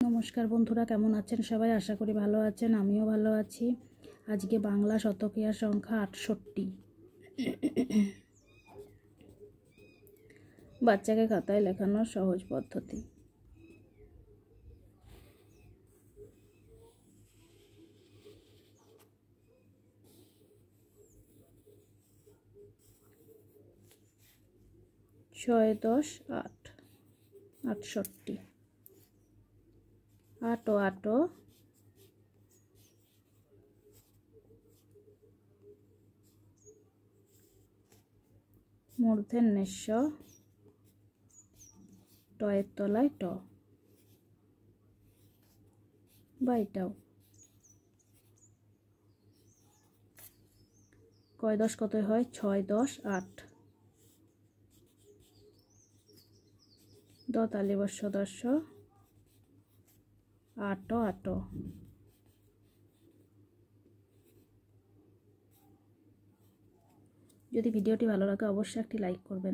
নমস্কার বন্ধুরা, কেমন আছেন সবাই? আশা করি ভালো আছেন, আমিও ভালো আছি। আজকে বাংলা শতকীয়া সংখ্যা ৬৮। বাচ্চাকে খাতায় লেখানোর সহজ পদ্ধতি। ছয় ১০ ৮, ৬৮। আটো আটো মূর্ধন্যস্য টয়ের তলায় ট, বা এটাও। কয় ১০ কত হয়? ৬ ১০ ৮। দ তালিবস্য দস্য আটো আটো। যদি ভিডিওটি ভালো লাগে অবশ্যই একটি লাইক করবেন।